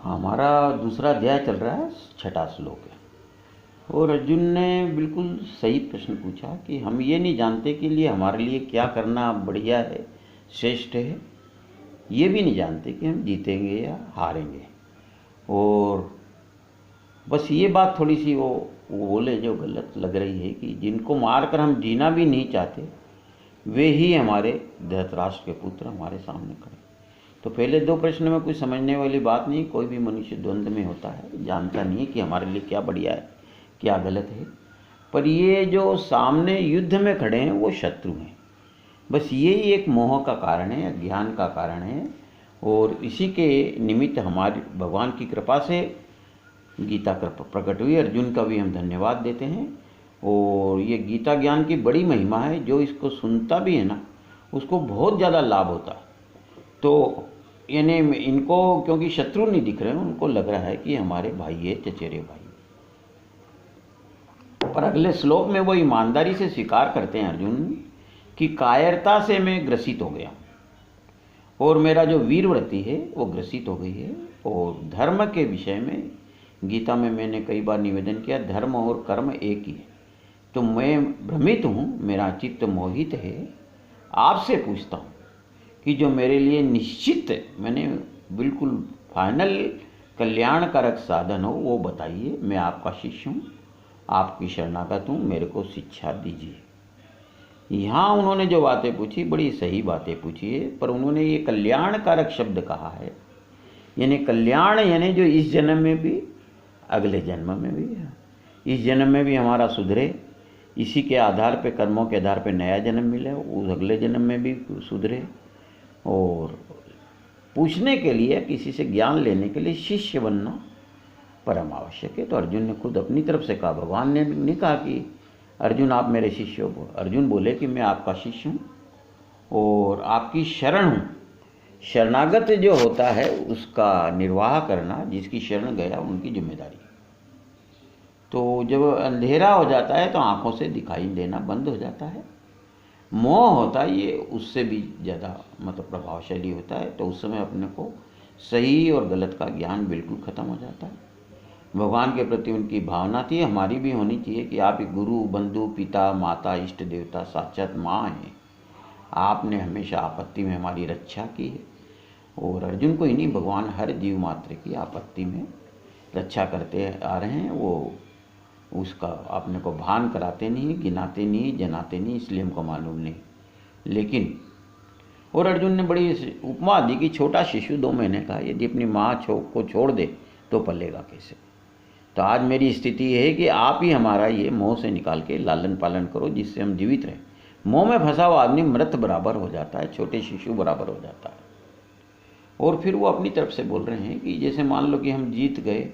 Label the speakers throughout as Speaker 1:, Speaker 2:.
Speaker 1: हमारा दूसरा अध्याय चल रहा है, छठा श्लोक है। और अर्जुन ने बिल्कुल सही प्रश्न पूछा कि हम ये नहीं जानते कि लिए हमारे लिए क्या करना बढ़िया है, श्रेष्ठ है। ये भी नहीं जानते कि हम जीतेंगे या हारेंगे। और बस ये बात थोड़ी सी वो बोले जो गलत लग रही है कि जिनको मारकर हम जीना भी नहीं चाहते वे ही हमारे धृतराष्ट्र के पुत्र हमारे सामने खड़े। तो पहले दो प्रश्न में कोई समझने वाली बात नहीं। कोई भी मनुष्य द्वंद्व में होता है, जानता नहीं है कि हमारे लिए क्या बढ़िया है क्या गलत है। पर ये जो सामने युद्ध में खड़े हैं वो शत्रु हैं। बस यही एक मोह का कारण है, अज्ञान का कारण है। और इसी के निमित्त हमारी भगवान की कृपा से गीता प्रकट हुई। अर्जुन का भी हम धन्यवाद देते हैं। और ये गीता ज्ञान की बड़ी महिमा है। जो इसको सुनता भी है ना, उसको बहुत ज़्यादा लाभ होता है। तो यानी इनको क्योंकि शत्रु नहीं दिख रहे हैं, उनको लग रहा है कि हमारे भाई है, चचेरे भाई। पर अगले श्लोक में वो ईमानदारी से स्वीकार करते हैं अर्जुन कि कायरता से मैं ग्रसित हो गया और मेरा जो वीरवृत्ति है वो ग्रसित हो गई है। और धर्म के विषय में गीता में मैंने कई बार निवेदन किया, धर्म और कर्म एक ही है। तो मैं भ्रमित हूँ, मेरा चित्त मोहित है। आपसे पूछता हूँ कि जो मेरे लिए निश्चित, मैंने बिल्कुल फाइनल कल्याणकारक साधन हो वो बताइए। मैं आपका शिष्य हूँ, आपकी शरणागत हूँ, मेरे को शिक्षा दीजिए। यहाँ उन्होंने जो बातें पूछी बड़ी सही बातें पूछी है, पर उन्होंने ये कल्याणकारक शब्द कहा है। यानी कल्याण यानी जो इस जन्म में भी अगले जन्म में भी है। इस जन्म में भी हमारा सुधरे, इसी के आधार पे, कर्मों के आधार पे नया जन्म मिले, उस अगले जन्म में भी सुधरे। और पूछने के लिए, किसी से ज्ञान लेने के लिए शिष्य बनना परम आवश्यक है। तो अर्जुन ने खुद अपनी तरफ से कहा, भगवान ने नहीं कहा कि अर्जुन आप मेरे शिष्य हो। अर्जुन बोले कि मैं आपका शिष्य हूँ और आपकी शरण हूँ। शरणागत जो होता है उसका निर्वाह करना, जिसकी शरण गया उनकी जिम्मेदारी। तो जब अंधेरा हो जाता है तो आंखों से दिखाई देना बंद हो जाता है। मोह होता है ये उससे भी ज़्यादा प्रभावशाली होता है। तो उस समय अपने को सही और गलत का ज्ञान बिल्कुल ख़त्म हो जाता है। भगवान के प्रति उनकी भावना थी, हमारी भी होनी चाहिए कि आप एक गुरु, बंधु, पिता, माता, इष्ट देवता, साक्षात माँ हैं। आपने हमेशा आपत्ति में हमारी रक्षा की है। और अर्जुन को ही नहीं, भगवान हर जीव मात्र की आपत्ति में रक्षा करते आ रहे हैं। वो उसका आपने को भान कराते नहीं, गिनाते नहीं, जनाते नहीं, इसलिए हमको मालूम नहीं। लेकिन और अर्जुन ने बड़ी उपमा दी कि छोटा शिशु 2 महीने का यदि अपनी माँ को छोड़ दे तो पलेगा कैसे। तो आज मेरी स्थिति है कि आप ही हमारा ये मोह से निकाल के लालन पालन करो, जिससे हम जीवित रहें। मोह में फंसा हुआ आदमी मृत बराबर हो जाता है, छोटे शिशु बराबर हो जाता है। और फिर वो अपनी तरफ से बोल रहे हैं कि जैसे मान लो कि हम जीत गए,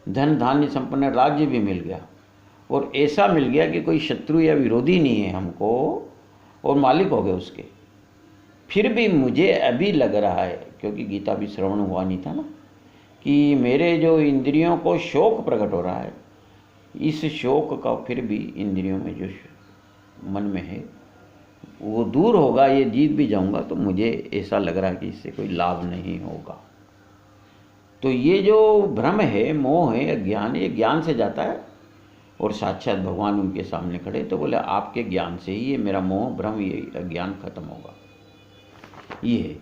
Speaker 1: धन धान्य संपन्न राज्य भी मिल गया और ऐसा मिल गया कि कोई शत्रु या विरोधी नहीं है हमको, और मालिक हो गए उसके। फिर भी मुझे अभी लग रहा है, क्योंकि गीता भी श्रवण हुआ नहीं था ना, कि मेरे जो इंद्रियों को शोक प्रकट हो रहा है, इस शोक का फिर भी इंद्रियों में जो मन में है वो दूर होगा। ये जीत भी जाऊंगा तो मुझे ऐसा लग रहा है कि इससे कोई लाभ नहीं होगा। तो ये जो भ्रम है, मोह है, अज्ञान है, ये ज्ञान से जाता है। और साक्षात भगवान उनके सामने खड़े तो बोले आपके ज्ञान से ही ये मेरा मोह, भ्रम, ये अज्ञान खत्म होगा। ये है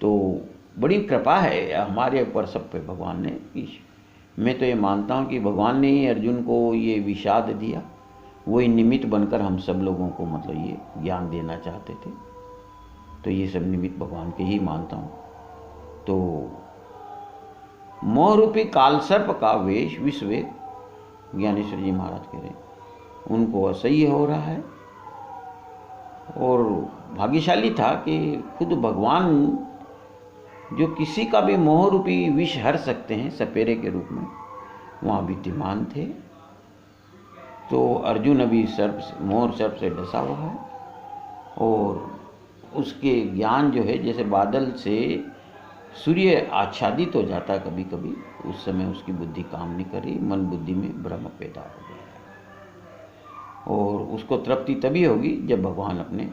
Speaker 1: तो बड़ी कृपा है हमारे ऊपर सब पे भगवान ने। मैं तो ये मानता हूँ कि भगवान ने ही अर्जुन को ये विषाद दिया, वही निमित्त बनकर हम सब लोगों को ये ज्ञान देना चाहते थे। तो ये सब निमित्त भगवान के ही मानता हूँ। तो मोह रूपी कालसर्प का वेश विश्वेक ज्ञानेश्वर जी महाराज कह रहे हैं उनको असह्य हो रहा है। और भाग्यशाली था कि खुद भगवान जो किसी का भी मोह रूपी विष हर सकते हैं सपेरे के रूप में, वहाँ विद्यमान थे। तो अर्जुन अभी मोह सर्प से डसा हुआ है और उसके ज्ञान जो है, जैसे बादल से सूर्य आच्छादित हो जाता है कभी कभी, उस समय उसकी बुद्धि काम नहीं कर रही, मन बुद्धि में भ्रम पैदा हो गया है। और उसको तृप्ति तभी होगी जब भगवान अपने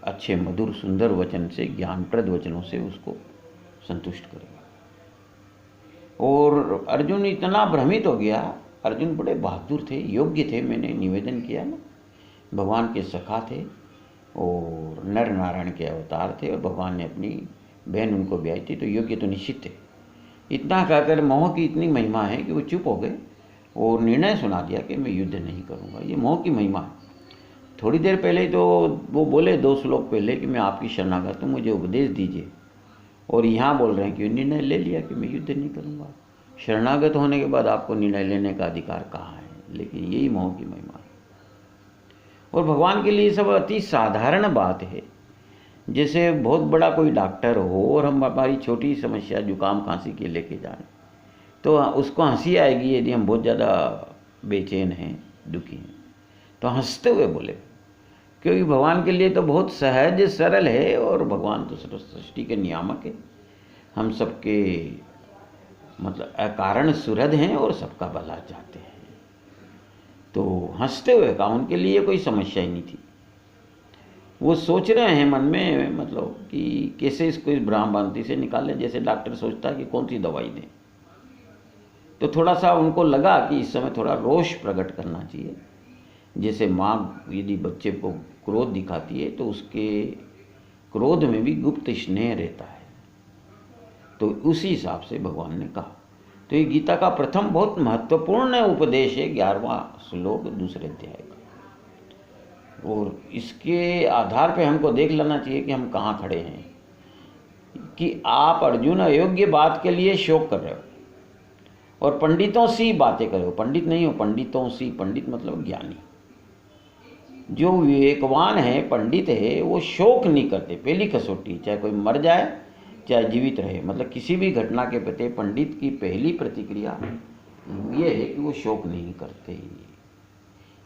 Speaker 1: अच्छे मधुर सुंदर वचन से, ज्ञानप्रद वचनों से उसको संतुष्ट करेगा। और अर्जुन इतना भ्रमित हो गया। अर्जुन बड़े बहादुर थे, योग्य थे, मैंने निवेदन किया ना, भगवान के सखा थे और नर नारायण के अवतार थे और भगवान ने अपनी बहन उनको ब्याही थी, तो योग्य तो निश्चित थे। इतना कहकर मोह की इतनी महिमा है कि वो चुप हो गए और निर्णय सुना दिया कि मैं युद्ध नहीं करूँगा। ये मोह की महिमा है। थोड़ी देर पहले तो वो बोले 2 श्लोक पहले कि मैं आपकी शरणागत हूँ, मुझे उपदेश दीजिए, और यहाँ बोल रहे हैं कि निर्णय ले लिया कि मैं युद्ध नहीं करूँगा। शरणागत होने के बाद आपको निर्णय लेने का अधिकार कहाँ है? लेकिन यही मोह की महिमा है। और भगवान के लिए सब अति साधारण बात है। जैसे बहुत बड़ा कोई डॉक्टर हो और हम हमारी छोटी समस्या जुकाम खांसी के लेके जाएं, तो उसको हंसी आएगी यदि हम बहुत ज़्यादा बेचैन हैं, दुखी हैं, तो हंसते हुए बोले, क्योंकि भगवान के लिए तो बहुत सहज सरल है और भगवान तो सृष्टि के नियामक है। हम सबके मतलब अकारण सुहृद हैं और सबका भला चाहते हैं। तो हंसते हुए कहा, उनके लिए कोई समस्या ही नहीं थी। वो सोच रहे हैं मन में मतलब कि कैसे इसको इस भ्रांति से निकालें, जैसे डॉक्टर सोचता है कि कौन सी दवाई दें। तो थोड़ा सा उनको लगा कि इस समय थोड़ा रोष प्रकट करना चाहिए। जैसे माँ यदि बच्चे को क्रोध दिखाती है तो उसके क्रोध में भी गुप्त स्नेह रहता है। तो उसी हिसाब से भगवान ने कहा। तो ये गीता का प्रथम बहुत महत्वपूर्ण उपदेश है, 11वां श्लोक 2 अध्याय का। और इसके आधार पे हमको देख लेना चाहिए कि हम कहाँ खड़े हैं, कि आप अर्जुन अयोग्य बात के लिए शोक कर रहे हो और पंडितों सी बातें कर रहे हो। पंडित नहीं हो, पंडितों सी, पंडित मतलब ज्ञानी। जो विवेकवान है, पंडित है, वो शोक नहीं करते। पहली कसौटी, चाहे कोई मर जाए चाहे जीवित रहे, मतलब किसी भी घटना के प्रति पंडित की पहली प्रतिक्रिया ये है कि वो शोक नहीं करते।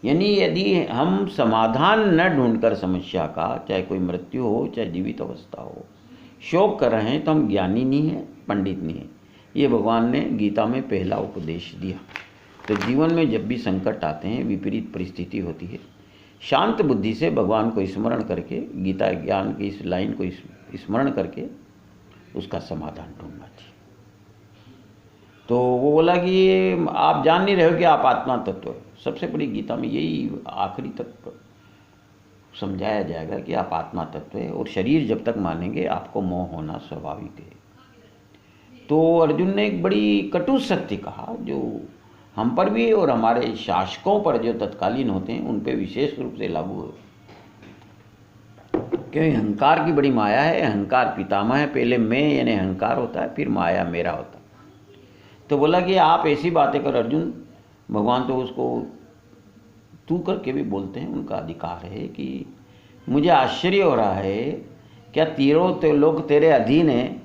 Speaker 1: यानी यदि हम समाधान न ढूंढकर समस्या का, चाहे कोई मृत्यु हो चाहे जीवित अवस्था हो, शोक कर रहे हैं तो हम ज्ञानी नहीं हैं, पंडित नहीं हैं। ये भगवान ने गीता में पहला उपदेश दिया। तो जीवन में जब भी संकट आते हैं, विपरीत परिस्थिति होती है, शांत बुद्धि से भगवान को स्मरण करके, गीता ज्ञान की इस लाइन को स्मरण करके उसका समाधान ढूंढना चाहिए। तो वो बोला कि आप जान नहीं रहे हो कि आप आत्मा तत्व हो। सबसे बड़ी गीता में यही आखिरी तत्व समझाया जाएगा कि आप आत्मा तत्व है, और शरीर जब तक मानेंगे आपको मोह होना स्वाभाविक है। तो अर्जुन ने एक बड़ी कटु सत्य कहा, जो हम पर भी और हमारे शासकों पर जो तत्कालीन होते हैं उन पे विशेष रूप से लागू है। क्योंकि अहंकार की बड़ी माया है, अहंकार पितामह है। पहले मैं यानी अहंकार होता है, फिर माया मेरा होता है। तो बोला कि आप ऐसी बातें कर अर्जुन, भगवान तो उसको तू करके भी बोलते हैं, उनका अधिकार है कि मुझे आश्चर्य हो रहा है, क्या तीनों लोग तेरे अधीन हैं,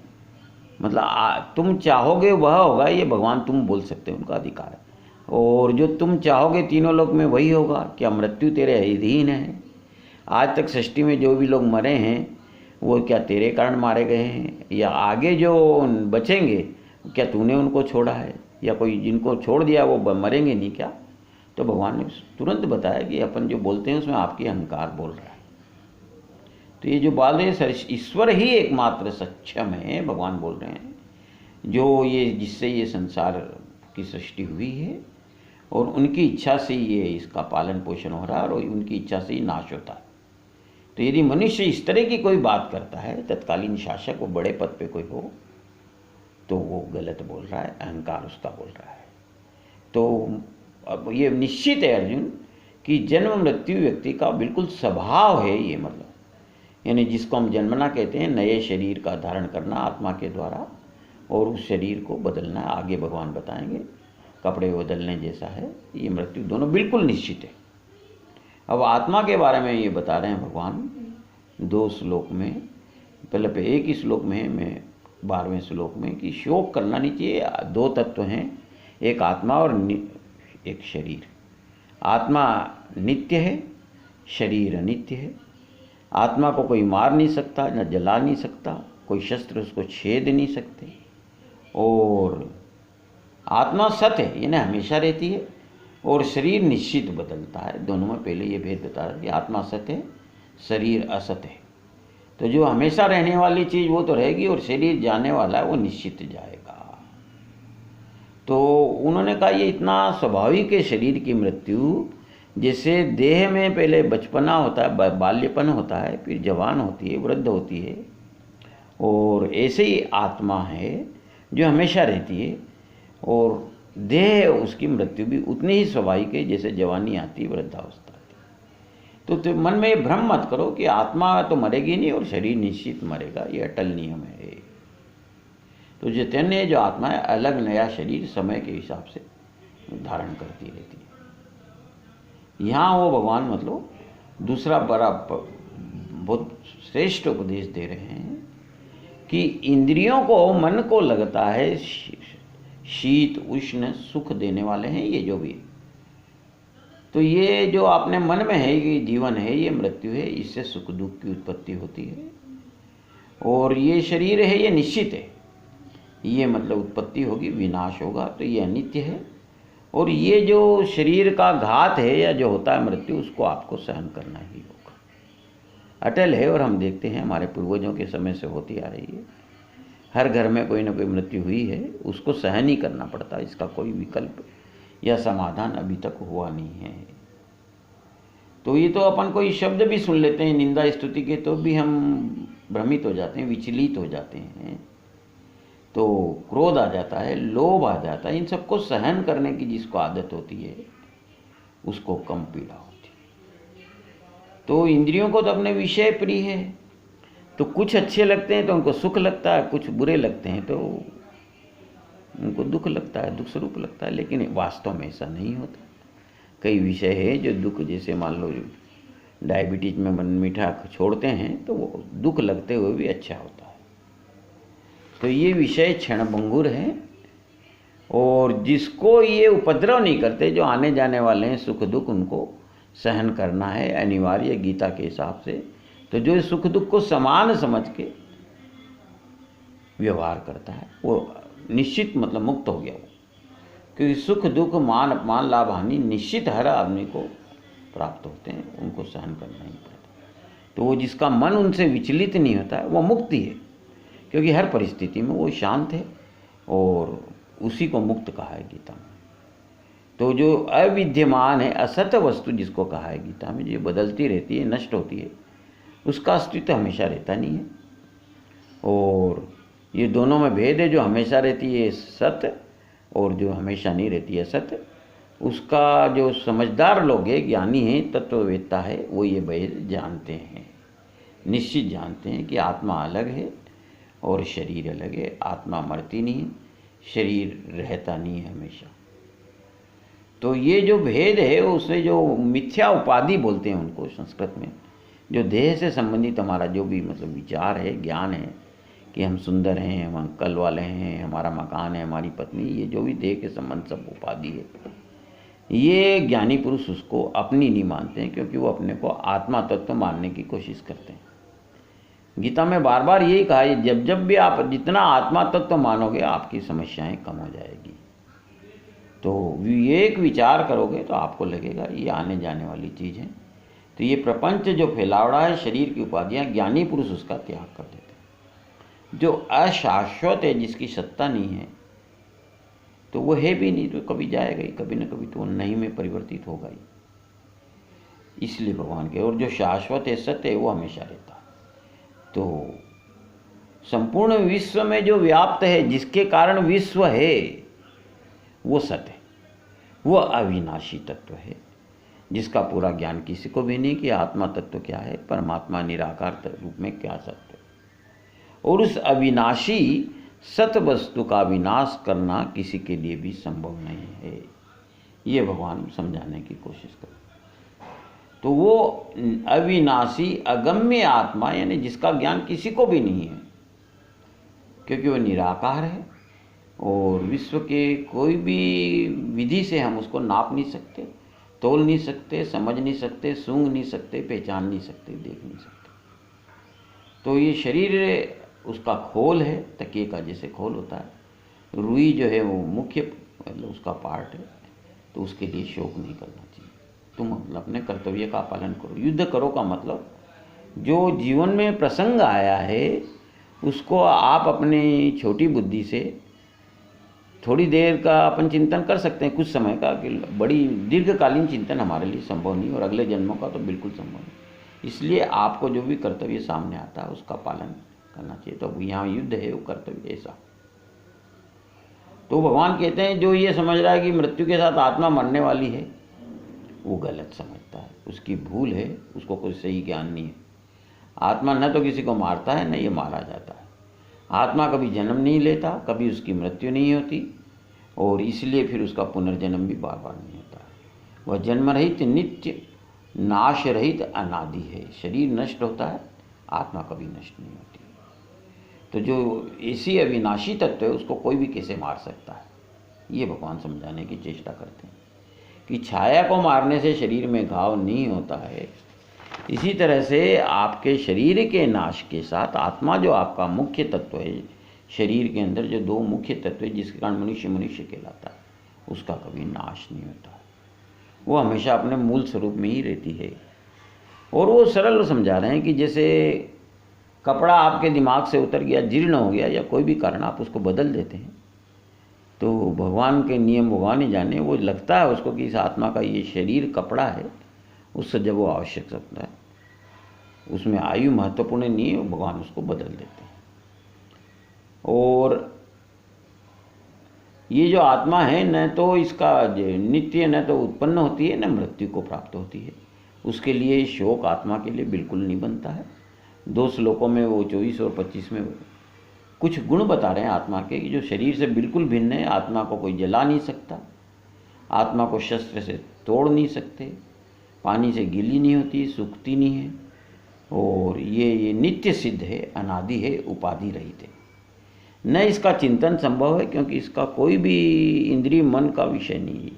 Speaker 1: मतलब तुम चाहोगे वह होगा, ये भगवान तुम बोल सकते हैं, उनका अधिकार है। और जो तुम चाहोगे तीनों लोग में वही होगा। क्या मृत्यु तेरे अधीन है? आज तक सृष्टि में जो भी लोग मरे हैं वो क्या तेरे कारण मारे गए हैं, या आगे जो बचेंगे क्या तूने उनको छोड़ा है, या कोई जिनको छोड़ दिया वो मरेंगे नहीं क्या? तो भगवान ने तुरंत बताया कि अपन जो बोलते हैं उसमें आपकी अहंकार बोल रहा है। तो ये जो बाल है, ईश्वर ही एकमात्र सक्षम है, भगवान बोल रहे हैं, जो ये जिससे ये संसार की सृष्टि हुई है, और उनकी इच्छा से ये इसका पालन पोषण हो रहा है, और उनकी इच्छा से ही नाश होता है। तो यदि मनुष्य इस तरह की कोई बात करता है, तत्कालीन शासक, वो बड़े पद पे कोई हो, तो वो गलत बोल रहा है, अहंकार उसका बोल रहा है। तो अब ये निश्चित है अर्जुन कि जन्म मृत्यु व्यक्ति का बिल्कुल स्वभाव है। ये मतलब यानी जिसको हम जन्मना कहते हैं, नए शरीर का धारण करना आत्मा के द्वारा, और उस शरीर को बदलना आगे भगवान बताएंगे, कपड़े बदलने जैसा है। ये मृत्यु दोनों बिल्कुल निश्चित है। अब आत्मा के बारे में ये बता रहे हैं भगवान 2 श्लोक में। पहले एक ही श्लोक में है, मैं 12वें श्लोक में, कि शोक करना नहीं चाहिए। 2 तत्व हैं, एक आत्मा और एक शरीर। आत्मा नित्य है, शरीर अनित्य है। आत्मा को कोई मार नहीं सकता, न जला नहीं सकता, कोई शस्त्र उसको छेद नहीं सकते। और आत्मा सत्य है, यानी हमेशा रहती है, और शरीर निश्चित बदलता है। दोनों में पहले ये भेद बता रहा है कि आत्मा सत्य है, शरीर असत्य है। तो जो हमेशा रहने वाली चीज़ वो तो रहेगी, और शरीर जाने वाला है वो निश्चित जाएगा। तो उन्होंने कहा ये इतना स्वाभाविक है शरीर की मृत्यु, जैसे देह में पहले बचपना होता है, बाल्यपन होता है, फिर जवान होती है, वृद्ध होती है, और ऐसे ही आत्मा है जो हमेशा रहती है, और देह उसकी मृत्यु भी उतनी ही स्वाभाविक है जैसे जवानी आती, वृद्धावस्था आती। तो मन में ये भ्रम मत करो कि आत्मा तो मरेगी नहीं और शरीर निश्चित मरेगा, ये अटल नियम है। तो चैतन्य जो आत्मा है अलग नया शरीर समय के हिसाब से धारण करती रहती है। यहाँ वो भगवान मतलब दूसरा बड़ा बहुत श्रेष्ठ उपदेश दे रहे हैं कि इंद्रियों को, मन को लगता है शीत उष्ण सुख देने वाले हैं ये जो भी है, तो ये जो आपने मन में है ये जीवन है, ये मृत्यु है, इससे सुख दुख की उत्पत्ति होती है, और ये शरीर है ये निश्चित है, ये मतलब उत्पत्ति होगी विनाश होगा, तो ये अनित्य है, और ये जो शरीर का घात है या जो होता है मृत्यु उसको आपको सहन करना ही होगा, अटल है। और हम देखते हैं हमारे पूर्वजों के समय से होती आ रही है, हर घर में कोई ना कोई मृत्यु हुई है, उसको सहन ही करना पड़ता है, इसका कोई विकल्प या समाधान अभी तक हुआ नहीं है। तो ये तो अपन कोई शब्द भी सुन लेते हैं निंदा स्तुति के तो भी हम भ्रमित हो जाते हैं, विचलित हो जाते हैं, तो क्रोध आ जाता है, लोभ आ जाता है। इन सबको सहन करने की जिसको आदत होती है उसको कम पीड़ा होती है। तो इंद्रियों को तो अपने विषय प्रिय है, तो कुछ अच्छे लगते हैं तो उनको सुख लगता है, कुछ बुरे लगते हैं तो उनको दुख लगता है, दुख स्वरूप लगता है, लेकिन वास्तव में ऐसा नहीं होता। कई विषय है जो दुख, जैसे मान लो डायबिटीज में मीठा छोड़ते हैं तो वो दुख लगते हुए भी अच्छा होता है। तो ये विषय क्षणभंगुर है, और जिसको ये उपद्रव नहीं करते, जो आने जाने वाले हैं सुख दुख, उनको सहन करना है अनिवार्य गीता के हिसाब से। तो जो सुख दुख को समान समझ के व्यवहार करता है वो निश्चित मतलब मुक्त हो गया वो, क्योंकि सुख दुख मान अपमान लाभ हानि निश्चित हर आदमी को प्राप्त होते हैं, उनको सहन करना ही पड़ता। तो वो जिसका मन उनसे विचलित नहीं होता है वो मुक्त ही है, क्योंकि हर परिस्थिति में वो शांत है, और उसी को मुक्त कहा है गीता में। तो जो अविद्यमान है, असत वस्तु जिसको कहा है गीता में, जो बदलती रहती है, नष्ट होती है, उसका अस्तित्व हमेशा रहता नहीं है। और ये दोनों में भेद है, जो हमेशा रहती है सत्य और जो हमेशा नहीं रहती है सत्य। उसका जो समझदार लोग है, ज्ञानी है, तत्ववेत्ता है, वो ये भेद जानते हैं, निश्चित जानते हैं कि आत्मा अलग है और शरीर अलग है। आत्मा मरती नहीं है, शरीर रहता नहीं है हमेशा। तो ये जो भेद है उससे जो मिथ्या उपाधि बोलते हैं उनको संस्कृत में, जो देह से संबंधित हमारा जो भी मतलब विचार है, ज्ञान है कि हम सुंदर हैं, हम अंकल वाले हैं, हमारा मकान है, हमारी पत्नी, ये जो भी देह के संबंध सब उपाधि है, ये ज्ञानी पुरुष उसको अपनी नहीं मानते हैं, क्योंकि वो अपने को आत्मा तत्व मानने की कोशिश करते हैं। गीता में बार बार यही कहा है, जब जब भी आप जितना आत्मा तत्व मानोगे आपकी समस्याएं कम हो जाएगी। तो ये एक विचार करोगे तो आपको लगेगा ये आने जाने वाली चीज़ है। तो ये प्रपंच जो फैलावड़ा है, शरीर की उपाधियाँ, ज्ञानी पुरुष उसका त्याग कर देते हैं। जो अशाश्वत है, जिसकी सत्ता नहीं है, तो वो है भी नहीं, तो कभी जाएगा ही, कभी न कभी तो वो नहीं में परिवर्तित होगा ही। इसलिए भगवान के, और जो शाश्वत है, सत्य है, वो हमेशा रहता है। तो संपूर्ण विश्व में जो व्याप्त है, जिसके कारण विश्व है, वो सत्य है, वो अविनाशी तत्व है, जिसका पूरा ज्ञान किसी को भी नहीं कि आत्मा तत्व क्या है, परमात्मा निराकार रूप में क्या सत्य है। और उस अविनाशी सत वस्तु का विनाश करना किसी के लिए भी संभव नहीं है, ये भगवान समझाने की कोशिश करते। तो वो अविनाशी अगम्य आत्मा, यानी जिसका ज्ञान किसी को भी नहीं है, क्योंकि वो निराकार है, और विश्व के कोई भी विधि से हम उसको नाप नहीं सकते, तोल नहीं सकते, समझ नहीं सकते, सूंघ नहीं सकते, पहचान नहीं सकते, देख नहीं सकते। तो ये शरीर उसका खोल है, तकिए का जैसे खोल होता है। रुई जो है वो मुख्य मतलब उसका पार्ट है, तो उसके लिए शोक नहीं करना चाहिए। तुम अपने कर्तव्य का पालन करो। युद्ध करो का मतलब जो जीवन में प्रसंग आया है उसको आप अपनी छोटी बुद्धि से थोड़ी देर का अपन चिंतन कर सकते हैं, कुछ समय का, कि बड़ी दीर्घकालीन चिंतन हमारे लिए संभव नहीं, और अगले जन्मों का तो बिल्कुल संभव नहीं। इसलिए आपको जो भी कर्तव्य सामने आता है उसका पालन करना चाहिए। तो अब यहाँ युद्ध है, वो कर्तव्य ऐसा। तो भगवान कहते हैं जो ये समझ रहा है कि मृत्यु के साथ आत्मा मरने वाली है, वो गलत समझता है, उसकी भूल है, उसको कोई सही ज्ञान नहीं है। आत्मा न तो किसी को मारता है, न ये मारा जाता है। आत्मा कभी जन्म नहीं लेता, कभी उसकी मृत्यु नहीं होती, और इसलिए फिर उसका पुनर्जन्म भी बार बार नहीं होता है। वह जन्म रहित, नित्य, नाश रहित, अनादि है। शरीर नष्ट होता है, आत्मा कभी नष्ट नहीं होती। तो जो ऐसी अविनाशी तत्व है उसको कोई भी कैसे मार सकता है, ये भगवान समझाने की चेष्टा करते हैं कि छाया को मारने से शरीर में घाव नहीं होता है। इसी तरह से आपके शरीर के नाश के साथ आत्मा, जो आपका मुख्य तत्व है, शरीर के अंदर जो दो मुख्य तत्व है जिसके कारण मनुष्य मनुष्य कहलाता है, उसका कभी नाश नहीं होता है। वो हमेशा अपने मूल स्वरूप में ही रहती है। और वो सरल समझा रहे हैं कि जैसे कपड़ा आपके दिमाग से उतर गया, जीर्ण हो गया, या कोई भी कारण आप उसको बदल देते हैं, तो भगवान के नियम भगवान ही जाने। वो लगता है उसको कि इस आत्मा का ये शरीर कपड़ा है, उससे जब वो आवश्यक होता है, उसमें आयु महत्वपूर्ण नहीं है, भगवान उसको बदल देते हैं। और ये जो आत्मा है, न तो इसका नित्य न तो उत्पन्न होती है, न मृत्यु को प्राप्त होती है। उसके लिए शोक आत्मा के लिए बिल्कुल नहीं बनता है। 2 श्लोकों में, वो 24 और 25 में कुछ गुण बता रहे हैं आत्मा के, कि जो शरीर से बिल्कुल भिन्न है। आत्मा को कोई जला नहीं सकता, आत्मा को शस्त्र से तोड़ नहीं सकते, पानी से गीली नहीं होती, सूखती नहीं है, और ये नित्य सिद्ध है, अनादि है, उपाधि रहित है। न इसका चिंतन संभव है, क्योंकि इसका कोई भी इंद्रिय मन का विषय नहीं है,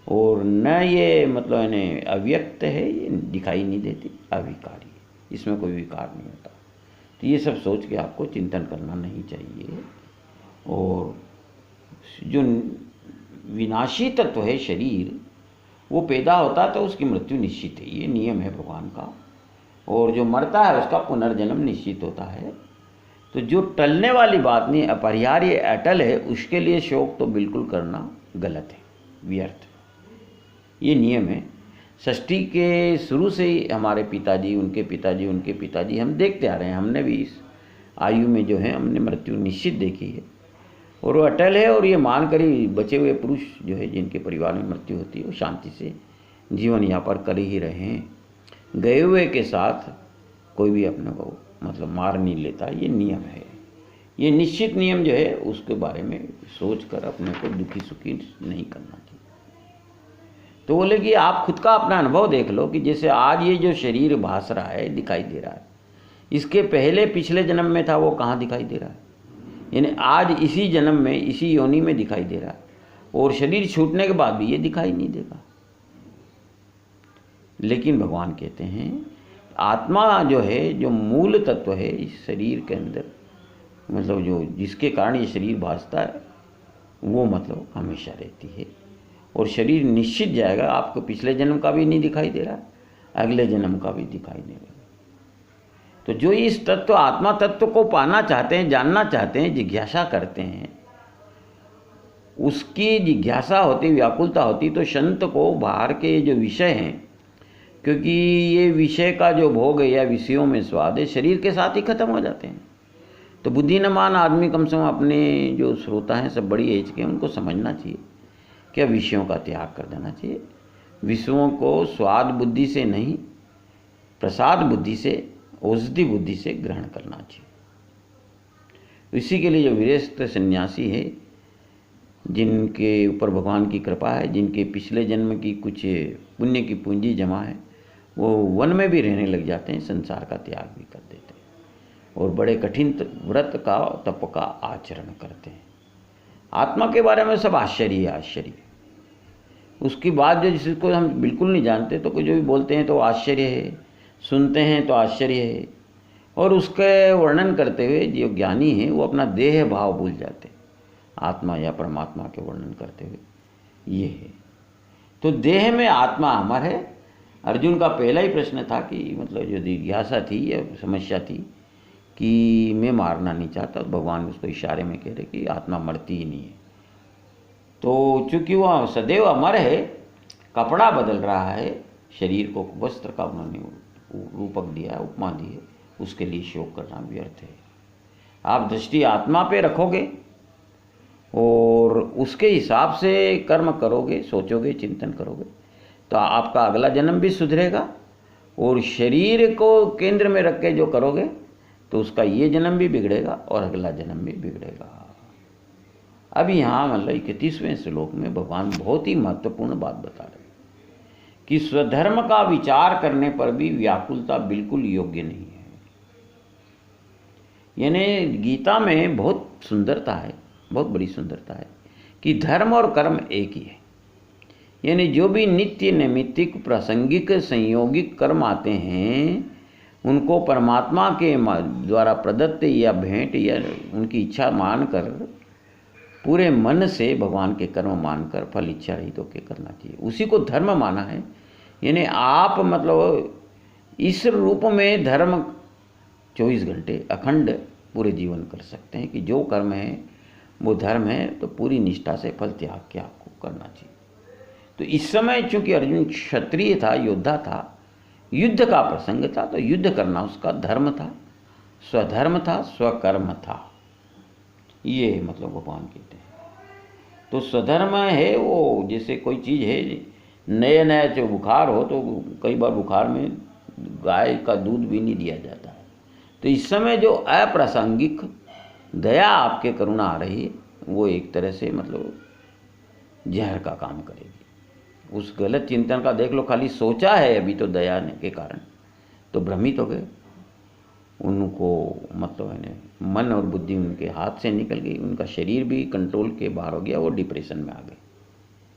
Speaker 1: और न ये मतलब यानी अव्यक्त है, ये दिखाई नहीं देती, अविकारी है, इसमें कोई विकार नहीं होता। तो ये सब सोच के आपको चिंतन करना नहीं चाहिए। और जो विनाशी तत्व है शरीर, वो पैदा होता तो उसकी मृत्यु निश्चित है, ये नियम है भगवान का। और जो मरता है उसका पुनर्जन्म निश्चित होता है। तो जो टलने वाली बात नहीं, अपरिहार्य अटल है, उसके लिए शोक तो बिल्कुल करना गलत है, व्यर्थ। ये नियम है। षष्ठी के शुरू से ही हमारे पिताजी, उनके पिताजी, उनके पिताजी, हम देखते आ रहे हैं। हमने भी इस आयु में जो है हमने मृत्यु निश्चित देखी है, और वो अटल है। और ये मान कर ही बचे हुए पुरुष जो है, जिनके परिवार में मृत्यु होती है, वो शांति से जीवन यापन कर ही रहे हैं। गए हुए के साथ कोई भी अपने को मतलब मार नहीं लेता, ये नियम है। ये निश्चित नियम जो है, उसके बारे में सोच कर अपने को दुखी सुखी नहीं करना चाहिए। तो बोले कि आप खुद का अपना अनुभव देख लो, कि जैसे आज ये जो शरीर भास रहा है, दिखाई दे रहा है, इसके पहले पिछले जन्म में था, वो कहाँ दिखाई दे रहा है? यानी आज इसी जन्म में, इसी योनि में दिखाई दे रहा है, और शरीर छूटने के बाद भी ये दिखाई नहीं देगा। लेकिन भगवान कहते हैं आत्मा जो है, जो मूल तत्व है इस शरीर के अंदर, मतलब जो जिसके कारण ये शरीर भासता है, वो मतलब हमेशा रहती है। और शरीर निश्चित जाएगा, आपको पिछले जन्म का भी नहीं दिखाई दे रहा, अगले जन्म का भी दिखाई नहीं दे रहा। तो जो इस तत्व, आत्मा तत्व को पाना चाहते हैं, जानना चाहते हैं, जिज्ञासा करते हैं, उसकी जिज्ञासा होती, व्याकुलता होती, तो संत को बाहर के जो विषय हैं, क्योंकि ये विषय का जो भोग है या विषयों में स्वाद है, शरीर के साथ ही खत्म हो जाते हैं। तो बुद्धिमान आदमी कम से कम अपने जो श्रोता हैं, सब बड़ी एज के, उनको समझना चाहिए कि विषयों का त्याग कर देना चाहिए। विषयों को स्वाद बुद्धि से नहीं, प्रसाद बुद्धि से, औषधि बुद्धि से ग्रहण करना चाहिए। इसी के लिए जो विरस्त सन्यासी है, जिनके ऊपर भगवान की कृपा है, जिनके पिछले जन्म की कुछ पुण्य की पूंजी जमा है, वो वन में भी रहने लग जाते हैं, संसार का त्याग भी कर देते हैं, और बड़े कठिन व्रत का, तप का आचरण करते हैं। आत्मा के बारे में सब आश्चर्य आश्चर्य। उसकी बात जो जिसको हम बिल्कुल नहीं जानते, तो कोई जो भी बोलते हैं तो आश्चर्य है, सुनते हैं तो आश्चर्य है। और उसके वर्णन करते हुए जो ज्ञानी हैं, वो अपना देह भाव भूल जाते हैं, आत्मा या परमात्मा के वर्णन करते हुए। ये है तो देह में आत्मा अमर है। अर्जुन का पहला ही प्रश्न था कि मतलब जो जिज्ञासा थी या समस्या थी कि मैं मारना नहीं चाहता, भगवान उसको इशारे में कह रहे कि आत्मा मरती ही नहीं है, तो चूंकि वह सदैव अमर है, कपड़ा बदल रहा है, शरीर को वस्त्र का उन्होंने रूपक दिया, उपमा दी है, उसके लिए शोक करना व्यर्थ है। आप दृष्टि आत्मा पे रखोगे और उसके हिसाब से कर्म करोगे, सोचोगे, चिंतन करोगे, तो आपका अगला जन्म भी सुधरेगा। और शरीर को केंद्र में रख के जो करोगे तो उसका ये जन्म भी बिगड़ेगा और अगला जन्म भी बिगड़ेगा। अब यहाँ मतलब 31वें श्लोक में भगवान बहुत ही महत्वपूर्ण बात बता रहे हैं कि स्वधर्म का विचार करने पर भी व्याकुलता बिल्कुल योग्य नहीं है। यानी गीता में बहुत सुंदरता है, बहुत बड़ी सुंदरता है कि धर्म और कर्म एक ही है। यानी जो भी नित्य नैमित्तिक प्रासंगिक संयोगिक कर्म आते हैं उनको परमात्मा के द्वारा प्रदत्त या भेंट या उनकी इच्छा मानकर पूरे मन से भगवान के कर्म मानकर फल इच्छा रहित होकर करना चाहिए, उसी को धर्म माना है। यानी आप मतलब इस रूप में धर्म 24 घंटे अखंड पूरे जीवन कर सकते हैं कि जो कर्म है वो धर्म है, तो पूरी निष्ठा से फल त्याग के आपको करना चाहिए। तो इस समय चूंकि अर्जुन क्षत्रिय था, योद्धा था, युद्ध का प्रसंग था, तो युद्ध करना उसका धर्म था, स्वधर्म था, स्वकर्म था, ये मतलब भगवान कहते हैं। तो स्वधर्म है वो जैसे कोई चीज़ है, नया नया जो बुखार हो तो कई बार बुखार में गाय का दूध भी नहीं दिया जाता है। तो इस समय जो अप्रासंगिक दया आपके करुणा आ रही है वो एक तरह से मतलब जहर का काम करेगी। उस गलत चिंतन का देख लो, खाली सोचा है अभी तो दया के कारण तो भ्रमित हो गए, उनको मतलब है मन और बुद्धि उनके हाथ से निकल गई, उनका शरीर भी कंट्रोल के बाहर हो गया, वो डिप्रेशन में आ गए।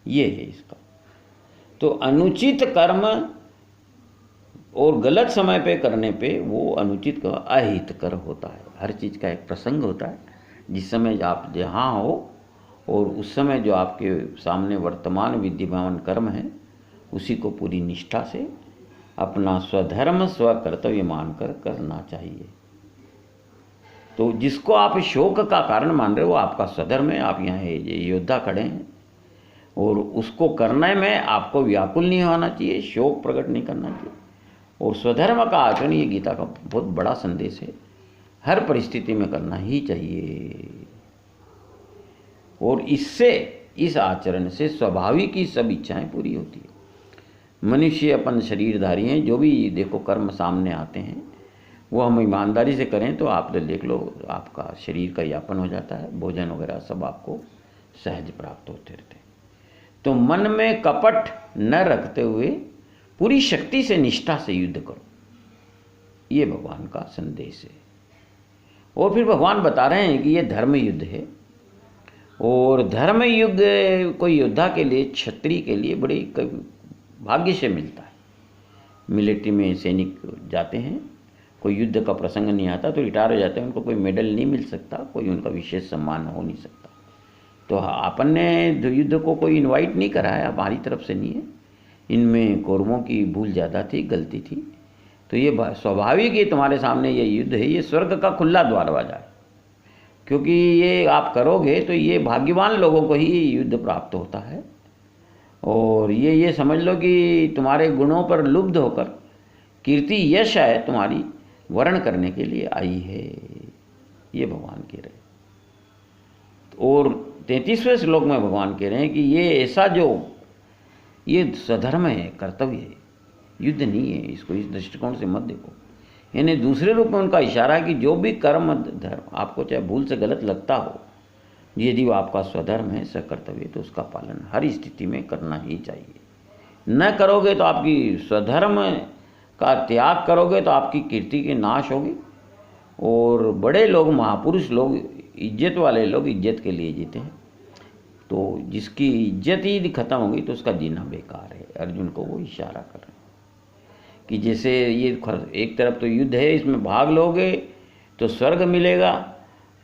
Speaker 1: ये है इसका। तो अनुचित कर्म और गलत समय पे करने पे वो अनुचित का अहितकर होता है। हर चीज़ का एक प्रसंग होता है, जिस समय आप जहाँ हो और उस समय जो आपके सामने वर्तमान विद्यमान कर्म है उसी को पूरी निष्ठा से अपना स्वधर्म स्वकर्तव्य मानकर करना चाहिए। तो जिसको आप शोक का कारण मान रहे हो वो आपका स्वधर्म है, आप यहाँ योद्धा खड़े हैं और उसको करने में आपको व्याकुल नहीं होना चाहिए, शोक प्रकट नहीं करना चाहिए। और स्वधर्म का आचरण ये गीता का बहुत बड़ा संदेश है, हर परिस्थिति में करना ही चाहिए। और इससे इस आचरण से स्वाभाविक ही सब इच्छाएं पूरी होती है। मनुष्य अपन शरीरधारी हैं, जो भी देखो कर्म सामने आते हैं वो हम ईमानदारी से करें तो आप तो देख लो आपका शरीर का यापन हो जाता है, भोजन वगैरह सब आपको सहज प्राप्त होते रहते हैं। तो मन में कपट न रखते हुए पूरी शक्ति से निष्ठा से युद्ध करो, ये भगवान का संदेश है। और फिर भगवान बता रहे हैं कि ये धर्म युद्ध है और धर्म युद्ध कोई योद्धा के लिए, क्षत्रिय के लिए बड़ी भाग्य से मिलता है। मिलिट्री में सैनिक जाते हैं, कोई युद्ध का प्रसंग नहीं आता तो रिटायर हो जाते हैं, उनको कोई मेडल नहीं मिल सकता, कोई उनका विशेष सम्मान हो नहीं सकता। तो अपन ने युद्ध को कोई इनवाइट नहीं करा है, हमारी तरफ से नहीं है, इनमें कौरवों की भूल ज़्यादा थी, गलती थी। तो ये स्वाभाविक है, तुम्हारे सामने ये युद्ध है, ये स्वर्ग का खुला दरवाजा है, क्योंकि ये आप करोगे तो ये भाग्यवान लोगों को ही युद्ध प्राप्त होता है। और ये समझ लो कि तुम्हारे गुणों पर लुब्ध होकर कीर्ति यश है तुम्हारी वर्ण करने के लिए आई है, ये भगवान कह रहे हैं। और 33वें श्लोक में भगवान कह रहे हैं कि ये ऐसा जो ये स्वधर्म है, कर्तव्य है, युद्ध नहीं है, इसको इस दृष्टिकोण से मत देखो। यानी दूसरे रूप में उनका इशारा है कि जो भी कर्म धर्म आपको चाहे भूल से गलत लगता हो, यदि वो आपका स्वधर्म है, सकर्तव्य, तो उसका पालन हर स्थिति में करना ही चाहिए। न करोगे तो आपकी स्वधर्म का त्याग करोगे तो आपकी कीर्ति की नाश होगी। और बड़े लोग, महापुरुष लोग, इज्जत वाले लोग इज्जत के लिए जीते हैं, तो जिसकी इज्जत ही खत्म होगी तो उसका जीना बेकार है। अर्जुन को वो इशारा कर रहे हैं कि जैसे ये एक तरफ तो युद्ध है, इसमें भाग लोगे तो स्वर्ग मिलेगा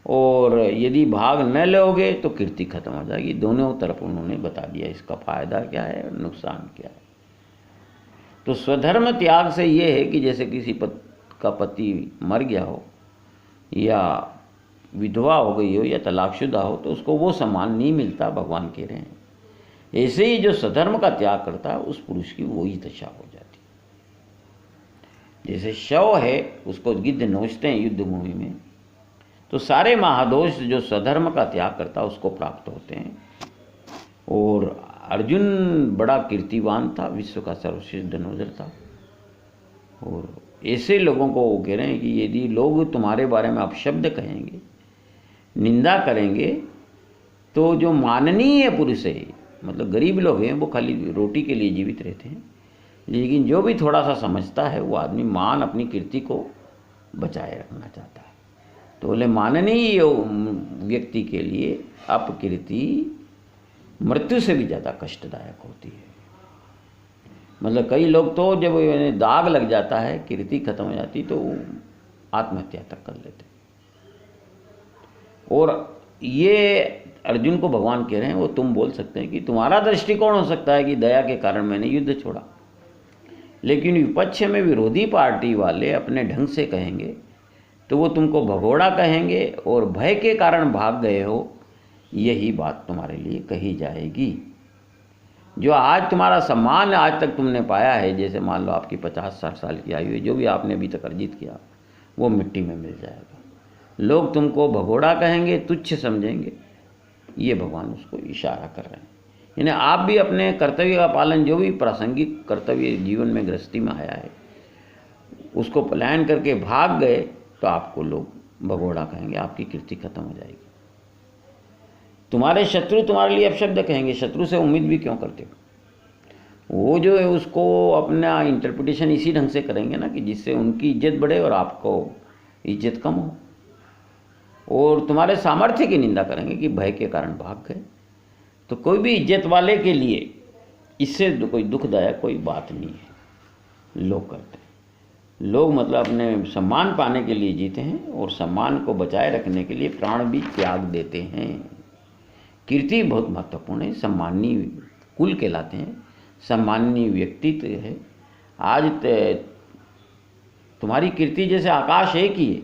Speaker 1: और यदि भाग न लोगे तो कीर्ति खत्म हो जाएगी। दोनों तरफ उन्होंने बता दिया इसका फायदा क्या है और नुकसान क्या है। तो स्वधर्म त्याग से ये है कि जैसे किसी का पति मर गया हो या विधवा हो गई हो या तलाकशुदा हो तो उसको वो सम्मान नहीं मिलता, भगवान कह रहे हैं। ऐसे ही जो सधर्म का त्याग करता है उस पुरुष की वही दशा हो जाती है। जैसे शव है, उसको गिद्ध नोचते हैं युद्ध भूमि में, तो सारे महादोष जो सधर्म का त्याग करता है उसको प्राप्त होते हैं। और अर्जुन बड़ा कीर्तिवान था, विश्व का सर्वश्रेष्ठ धनुर्धर था। और ऐसे लोगों को वो कह रहे हैं कि यदि लोग तुम्हारे बारे में अपशब्द कहेंगे, निंदा करेंगे, तो जो माननीय पुरुष है, मतलब गरीब लोग हैं, वो खाली रोटी के लिए जीवित रहते हैं, लेकिन जो भी थोड़ा सा समझता है वो आदमी मान अपनी कीर्ति को बचाए रखना चाहता है। तो बोले माननीय व्यक्ति के लिए अपकीर्ति मृत्यु से भी ज़्यादा कष्टदायक होती है। मतलब कई लोग तो जब दाग लग जाता है, कीर्ति खत्म हो जाती, तो आत्महत्या तक कर लेते। और ये अर्जुन को भगवान कह रहे हैं, वो तुम बोल सकते हैं कि तुम्हारा दृष्टिकोण हो सकता है कि दया के कारण मैंने युद्ध छोड़ा, लेकिन विपक्ष में विरोधी पार्टी वाले अपने ढंग से कहेंगे तो वो तुमको भगोड़ा कहेंगे और भय के कारण भाग गए हो, यही बात तुम्हारे लिए कही जाएगी। जो आज तुम्हारा सम्मान आज तक तुमने पाया है, जैसे मान लो आपकी 50-60 साल की आयु है, जो भी आपने अभी तक अर्जित किया वो मिट्टी में मिल जाएगा। लोग तुमको भगोड़ा कहेंगे, तुच्छ समझेंगे, ये भगवान उसको इशारा कर रहे हैं। यानी आप भी अपने कर्तव्य का पालन, जो भी प्रासंगिक कर्तव्य जीवन में गृहस्थी में आया है, उसको पलायन करके भाग गए तो आपको लोग भगोड़ा कहेंगे, आपकी कीर्ति खत्म हो जाएगी। तुम्हारे शत्रु तुम्हारे लिए अपशब्द कहेंगे, शत्रु से उम्मीद भी क्यों करते हो? वो जो है उसको अपना इंटरप्रिटेशन इसी ढंग से करेंगे ना कि जिससे उनकी इज्जत बढ़े और आपको इज्जत कम हो। और तुम्हारे सामर्थ्य की निंदा करेंगे कि भय के कारण भाग गए। तो कोई भी इज्जत वाले के लिए इससे कोई दुखदायक कोई बात नहीं है। लोग करते हैं, लोग मतलब अपने सम्मान पाने के लिए जीते हैं और सम्मान को बचाए रखने के लिए प्राण भी त्याग देते हैं। कीर्ति बहुत महत्वपूर्ण है, सम्मानीय कुल कहलाते हैं, सम्मानीय व्यक्तित्व है। आज तुम्हारी कीर्ति जैसे आकाश एक ही है,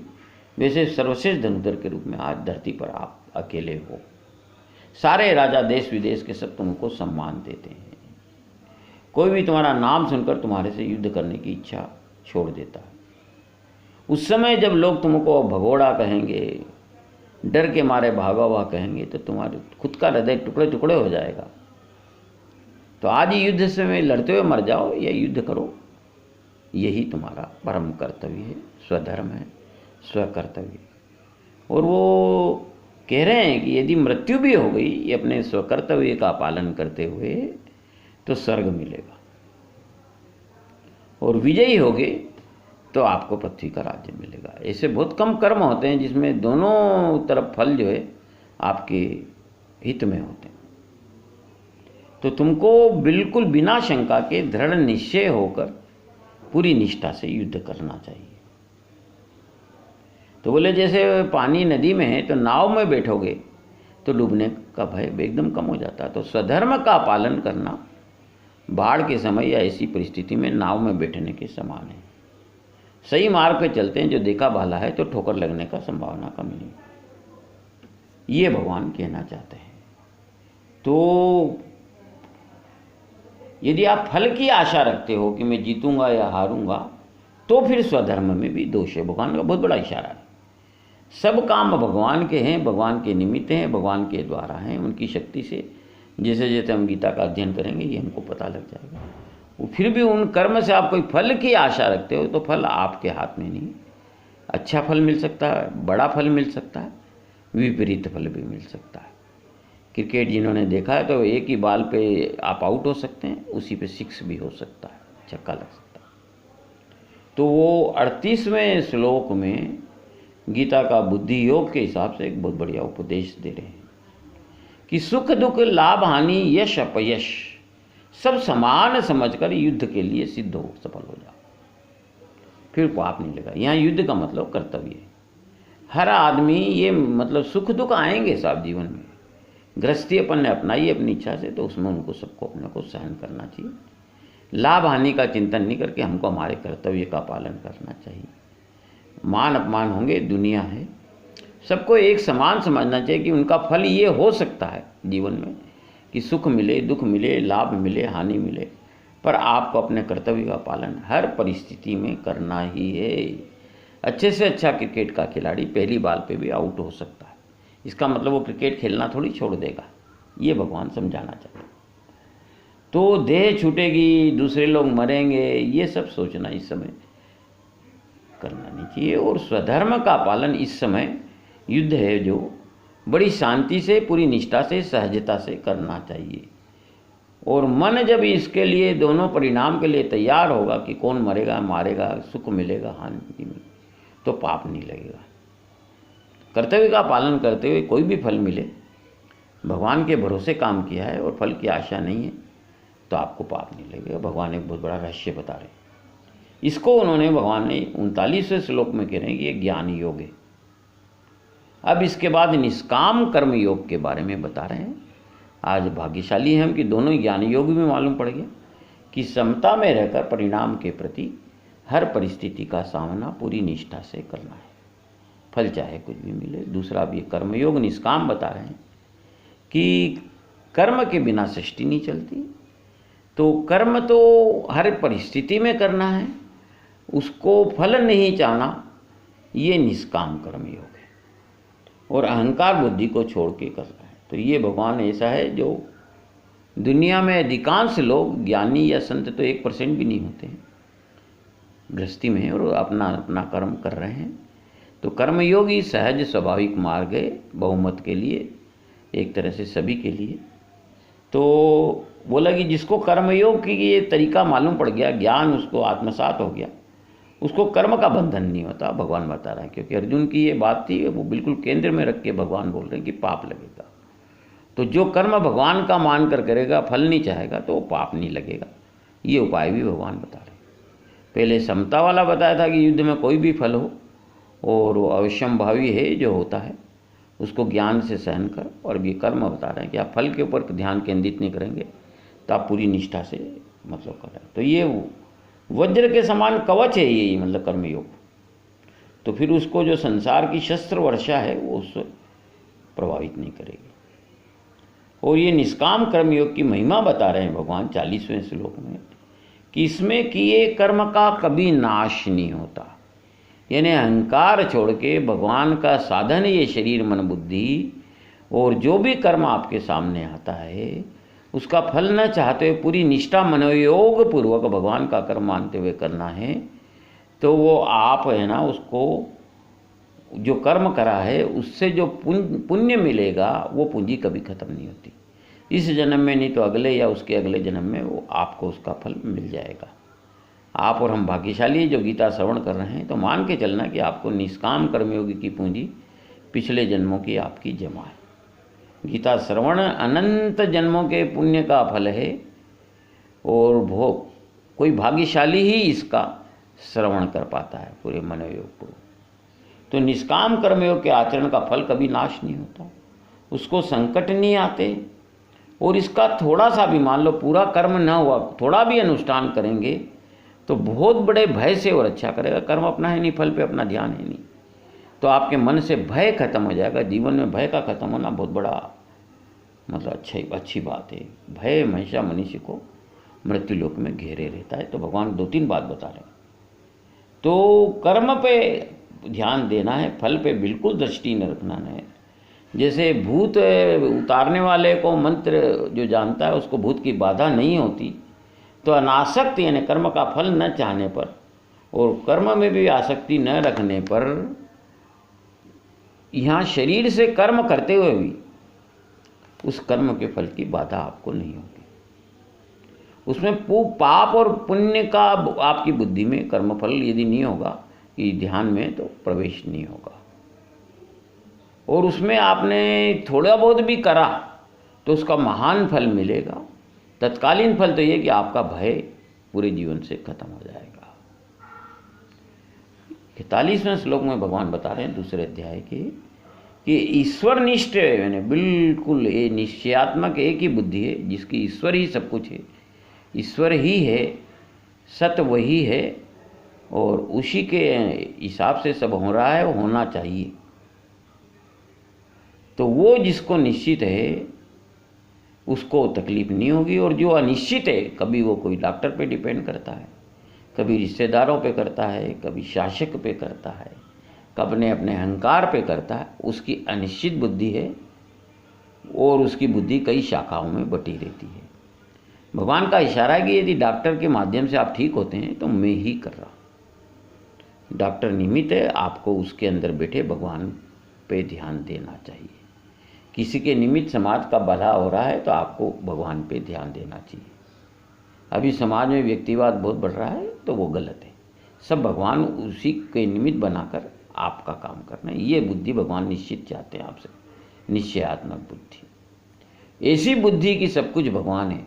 Speaker 1: वैसे सर्वश्रेष्ठ धनुर्धर के रूप में आज धरती पर आप अकेले हो। सारे राजा देश विदेश के सब तुमको सम्मान देते हैं। कोई भी तुम्हारा नाम सुनकर तुम्हारे से युद्ध करने की इच्छा छोड़ देता है। उस समय जब लोग तुमको भगोड़ा कहेंगे, डर के मारे भागा हुआ कहेंगे, तो तुम्हारे खुद का हृदय टुकड़े टुकड़े हो जाएगा। तो आज ही युद्ध से में लड़ते हुए मर जाओ या युद्ध करो, यही तुम्हारा परम कर्तव्य है, स्वधर्म है, स्वकर्तव्य। और वो कह रहे हैं कि यदि मृत्यु भी हो गई अपने स्वकर्तव्य का पालन करते हुए तो स्वर्ग मिलेगा, और विजयी होगे तो आपको पृथ्वी का राज्य मिलेगा। ऐसे बहुत कम कर्म होते हैं जिसमें दोनों तरफ फल जो है आपके हित में होते हैं। तो तुमको बिल्कुल बिना शंका के दृढ़ निश्चय होकर पूरी निष्ठा से युद्ध करना चाहिए। तो बोले जैसे पानी नदी में है तो नाव में बैठोगे तो डूबने का भय एकदम कम हो जाता है। तो स्वधर्म का पालन करना बाढ़ के समय या ऐसी परिस्थिति में नाव में बैठने के समान है। सही मार्ग पे चलते हैं, जो देखा भाला है तो ठोकर लगने का संभावना कम नहीं, ये भगवान कहना चाहते हैं। तो यदि आप फल की आशा रखते हो कि मैं जीतूंगा या हारूंगा, तो फिर स्वधर्म में भी दोष है। भगवान का बहुत बड़ा इशारा है। सब काम भगवान के हैं, भगवान के निमित्त हैं, भगवान के द्वारा हैं, उनकी शक्ति से। जैसे जैसे हम गीता का अध्ययन करेंगे ये हमको पता लग जाएगा। वो फिर भी उन कर्म से आप कोई फल की आशा रखते हो तो फल आपके हाथ में नहीं। अच्छा फल मिल सकता है, बड़ा फल मिल सकता है, विपरीत फल भी मिल सकता है। क्रिकेट जिन्होंने देखा है तो एक ही बाल पे आप आउट हो सकते हैं, उसी पे 6 भी हो सकता है, छक्का लग सकता है। तो वो 38वें श्लोक में गीता का बुद्धि योग के हिसाब से एक बहुत बढ़िया उपदेश दे रहे हैं कि सुख दुख लाभ हानि यश अपयश सब समान समझकर युद्ध के लिए सिद्ध हो, सफल हो जाओ, फिर पाप नहीं लगा। यहाँ युद्ध का मतलब कर्तव्य है। हर आदमी ये मतलब सुख दुख आएंगे साहब जीवन में, गृहस्थी अपन ने अपनाई अपनी इच्छा से, तो उसमें उनको सबको अपने को सहन करना चाहिए। लाभ हानि का चिंतन नहीं करके हमको हमारे कर्तव्य का पालन करना चाहिए। मान अपमान होंगे, दुनिया है, सबको एक समान समझना चाहिए कि उनका फल ये हो सकता है जीवन में कि सुख मिले, दुख मिले, लाभ मिले, हानि मिले, पर आपको अपने कर्तव्य का पालन हर परिस्थिति में करना ही है। अच्छे से अच्छा क्रिकेट का खिलाड़ी पहली बॉल पे भी आउट हो सकता है, इसका मतलब वो क्रिकेट खेलना थोड़ी छोड़ देगा, ये भगवान समझाना चाहते हैं। तो देह छूटेगी, दूसरे लोग मरेंगे, ये सब सोचना इस समय करना नहीं चाहिए। और स्वधर्म का पालन इस समय युद्ध है जो बड़ी शांति से, पूरी निष्ठा से, सहजता से करना चाहिए। और मन जब इसके लिए, दोनों परिणाम के लिए तैयार होगा कि कौन मरेगा, मारेगा, सुख मिलेगा, हानि मिलेगी, तो पाप नहीं लगेगा। कर्तव्य का पालन करते हुए कोई भी फल मिले, भगवान के भरोसे काम किया है और फल की आशा नहीं है, तो आपको पाप नहीं लगेगा। भगवान एक बहुत बड़ा रहस्य बता रहे हैं। इसको उन्होंने, भगवान ने 39वें श्लोक में कह रहे हैं कि ये ज्ञान योग है। अब इसके बाद निष्काम कर्म योग के बारे में बता रहे हैं। आज भाग्यशाली हैं हम कि दोनों ज्ञान योग में मालूम पड़ गया कि समता में रहकर परिणाम के प्रति हर परिस्थिति का सामना पूरी निष्ठा से करना है, फल चाहे कुछ भी मिले। दूसरा भी कर्मयोग निष्काम बता रहे हैं कि कर्म के बिना सृष्टि नहीं चलती, तो कर्म तो हर परिस्थिति में करना है, उसको फल नहीं चाहना, ये निष्काम कर्मयोग है। और अहंकार बुद्धि को छोड़ के करना है। तो ये भगवान ऐसा है जो दुनिया में अधिकांश लोग, ज्ञानी या संत तो 1% भी नहीं होते हैं, गृहस्थी में और अपना अपना कर्म कर रहे हैं। तो कर्मयोग ही सहज स्वाभाविक मार्ग है बहुमत के लिए, एक तरह से सभी के लिए। तो बोला कि जिसको कर्मयोग की ये तरीका मालूम पड़ गया, ज्ञान उसको आत्मसात हो गया, उसको कर्म का बंधन नहीं होता, भगवान बता रहा है। क्योंकि अर्जुन की ये बात थी, वो बिल्कुल केंद्र में रख के भगवान बोल रहे हैं कि पाप लगेगा। तो जो कर्म भगवान का मान कर करेगा, फल नहीं चाहेगा, तो वो पाप नहीं लगेगा। ये उपाय भी भगवान बता रहे हैं। पहले समता वाला बताया था कि युद्ध में कोई भी फल हो और वो अवश्यंभावी है जो होता है, उसको ज्ञान से सहन कर। और ये कर्म बता रहे हैं कि आप फल के ऊपर ध्यान केंद्रित नहीं करेंगे तो आप पूरी निष्ठा से मतलब कर रहे हैं। तो ये वज्र के समान कवच है ये, मतलब कर्मयोग। तो फिर उसको जो संसार की शस्त्र वर्षा है वो उससे प्रभावित नहीं करेगी। और ये निष्काम कर्मयोग की महिमा बता रहे हैं भगवान 40वें श्लोक में कि इसमें किए कर्म का कभी नाश नहीं होता। यानी अहंकार छोड़ के भगवान का साधन ये शरीर, मन, बुद्धि, और जो भी कर्म आपके सामने आता है उसका फल न चाहते हुए पूरी निष्ठा मनोयोग पूर्वक भगवान का कर्म मानते हुए करना है। तो वो आप है ना, उसको जो कर्म करा है उससे जो पुण्य मिलेगा वो पूंजी कभी खत्म नहीं होती। इस जन्म में नहीं तो अगले या उसके अगले जन्म में वो आपको उसका फल मिल जाएगा। आप और हम भाग्यशाली जो गीता श्रवण कर रहे हैं, तो मान के चलना कि आपको निष्काम कर्मयोगी की पूंजी पिछले जन्मों की आपकी जमा है। गीता श्रवण अनंत जन्मों के पुण्य का फल है और भोग कोई भाग्यशाली ही इसका श्रवण कर पाता है पूरे मनोयोग को। तो निष्काम कर्मयोग के आचरण का फल कभी नाश नहीं होता, उसको संकट नहीं आते। और इसका थोड़ा सा भी, मान लो पूरा कर्म न हुआ, थोड़ा भी अनुष्ठान करेंगे तो बहुत बड़े भय से वो रक्षा करेगा। कर्म अपना है नहीं, फल पे अपना ध्यान है नहीं, तो आपके मन से भय खत्म हो जाएगा। जीवन में भय का खत्म होना बहुत बड़ा मतलब अच्छी बात है। भय हमेशा मनुष्य को मृत्यु लोक में घेरे रहता है। तो भगवान 2-3 बात बता रहे हैं। तो कर्म पे ध्यान देना है, फल पे बिल्कुल दृष्टि न रखना है। जैसे भूत उतारने वाले को मंत्र जो जानता है उसको भूत की बाधा नहीं होती, तो अनासक्त यानी कर्म का फल न चाहने पर और कर्म में भी आसक्ति न रखने पर, यहाँ शरीर से कर्म करते हुए भी उस कर्म के फल की बाधा आपको नहीं होगी। उसमें पाप और पुण्य का आपकी बुद्धि में कर्मफल यदि नहीं होगा कि ध्यान में, तो प्रवेश नहीं होगा। और उसमें आपने थोड़ा बहुत भी करा तो उसका महान फल मिलेगा। तत्कालीन फल तो ये कि आपका भय पूरे जीवन से खत्म हो जाएगा। 41वें श्लोक में भगवान बता रहे हैं दूसरे अध्याय के कि ईश्वर निष्ठ यानी बिल्कुल ये निश्चयात्मक एक ही बुद्धि है जिसकी ईश्वर ही सब कुछ है, ईश्वर ही है, सत्य वही है और उसी के हिसाब से सब हो रहा है, होना चाहिए। तो वो जिसको निश्चित है उसको तकलीफ नहीं होगी, और जो अनिश्चित है, कभी वो कोई डॉक्टर पे डिपेंड करता है, कभी रिश्तेदारों पे करता है, कभी शासक पे करता है, कभी अपने अहंकार पे करता है, उसकी अनिश्चित बुद्धि है और उसकी बुद्धि कई शाखाओं में बटी रहती है। भगवान का इशारा है कि यदि डॉक्टर के माध्यम से आप ठीक होते हैं तो मैं ही कर रहा हूँ। डॉक्टर निमित्त है, आपको उसके अंदर बैठे भगवान पे ध्यान देना चाहिए। किसी के निमित्त समाज का भला हो रहा है तो आपको भगवान पे ध्यान देना चाहिए। अभी समाज में व्यक्तिवाद बहुत बढ़ रहा है तो वो गलत है। सब भगवान उसी के निमित्त बनाकर आपका काम करना है। ये बुद्धि भगवान निश्चित चाहते हैं आपसे, निश्चयात्मक बुद्धि। ऐसी बुद्धि की सब कुछ भगवान है,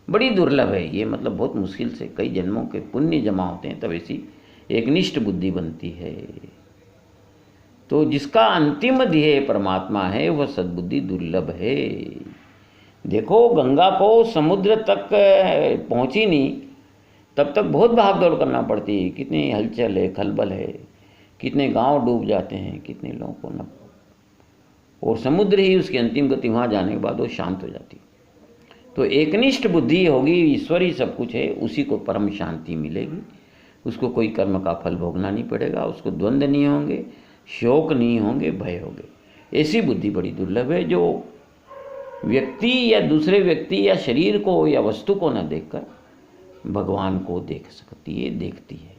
Speaker 1: बड़ी दुर्लभ है ये, मतलब बहुत मुश्किल से कई जन्मों के पुण्य जमा होते हैं तब ऐसी एकनिष्ठ बुद्धि बनती है। तो जिसका अंतिम ध्येय परमात्मा है वह सद्बुद्धि दुर्लभ है। देखो, गंगा को समुद्र तक पहुंची नहीं तब तक बहुत भाग दौड़ करना पड़ती है, कितनी हलचल है, खलबल है, कितने गांव डूब जाते हैं, कितने लोगों को न, और समुद्र ही उसकी अंतिम गति, वहाँ जाने के बाद वो शांत हो जाती है। तो एकनिष्ठ बुद्धि होगी, ईश्वर ही सब कुछ है, उसी को परम शांति मिलेगी। उसको कोई कर्म का फल भोगना नहीं पड़ेगा, उसको द्वंद्व नहीं होंगे, शोक नहीं होंगे, भय होंगे। ऐसी बुद्धि बड़ी दुर्लभ है जो व्यक्ति या दूसरे व्यक्ति या शरीर को या वस्तु को न देखकर भगवान को देख सकती है, देखती है।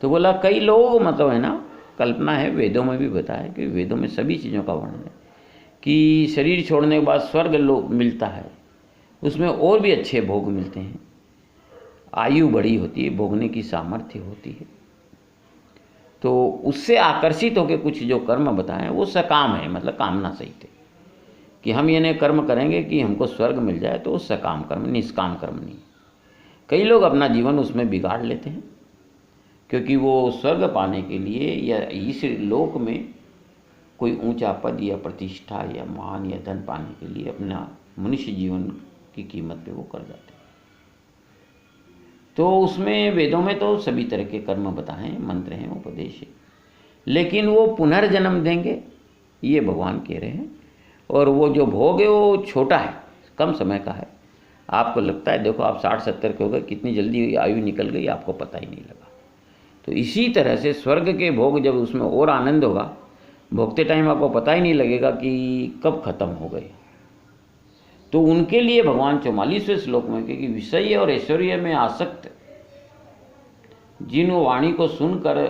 Speaker 1: तो बोला कई लोग, मतलब है ना, कल्पना है, वेदों में भी बताया कि वेदों में सभी चीज़ों का वर्णन है कि शरीर छोड़ने के बाद स्वर्ग लोक मिलता है, उसमें और भी अच्छे भोग मिलते हैं, आयु बड़ी होती है, भोगने की सामर्थ्य होती है। तो उससे आकर्षित होकर कुछ जो कर्म बताएं वो सकाम है, मतलब कामना सहित है कि हम ये कर्म करेंगे कि हमको स्वर्ग मिल जाए, तो वो सकाम कर्म, निष्काम कर्म नहीं। कई लोग अपना जीवन उसमें बिगाड़ लेते हैं क्योंकि वो स्वर्ग पाने के लिए या इस लोक में कोई ऊंचा पद या प्रतिष्ठा या मान या धन पाने के लिए अपना मनुष्य जीवन की कीमत पे वो कर जाते हैं। तो उसमें वेदों में तो सभी तरह के कर्म बताएं, मंत्र हैं, उपदेश है, लेकिन वो पुनर्जन्म देंगे ये भगवान कह रहे हैं। और वो जो भोग है वो छोटा है, कम समय का है। आपको लगता है, देखो आप 60-70 के हो गए, कितनी जल्दी आयु निकल गई, आपको पता ही नहीं लगा। तो इसी तरह से स्वर्ग के भोग जब उसमें और आनंद होगा, भोगते टाइम आपको पता ही नहीं लगेगा कि कब खत्म हो गए। तो उनके लिए भगवान 44वें श्लोक में, क्योंकि विषय और ऐश्वर्य में आसक्त जिन वाणी को सुनकर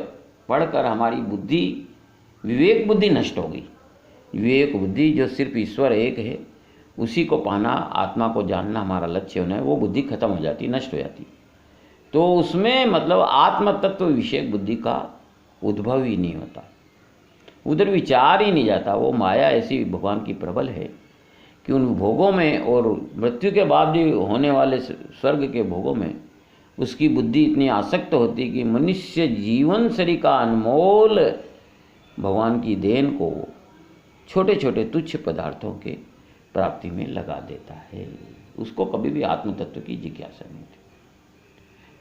Speaker 1: पढ़कर हमारी बुद्धि, विवेक बुद्धि नष्ट हो गई। विवेक बुद्धि जो सिर्फ ईश्वर एक है, उसी को पाना, आत्मा को जानना हमारा लक्ष्य होना है, वो बुद्धि खत्म हो जाती, नष्ट हो जाती। तो उसमें मतलब आत्म तत्व विषयक बुद्धि का उद्भव ही नहीं होता, उधर विचार ही नहीं जाता। वो माया ऐसी भगवान की प्रबल है कि उन भोगों में और मृत्यु के बाद जो होने वाले स्वर्ग के भोगों में उसकी बुद्धि इतनी आसक्त होती कि मनुष्य जीवन शरीर का अनमोल भगवान की देन को छोटे छोटे तुच्छ पदार्थों के प्राप्ति में लगा देता है। उसको कभी भी आत्म तत्व की जिज्ञासा नहीं होती।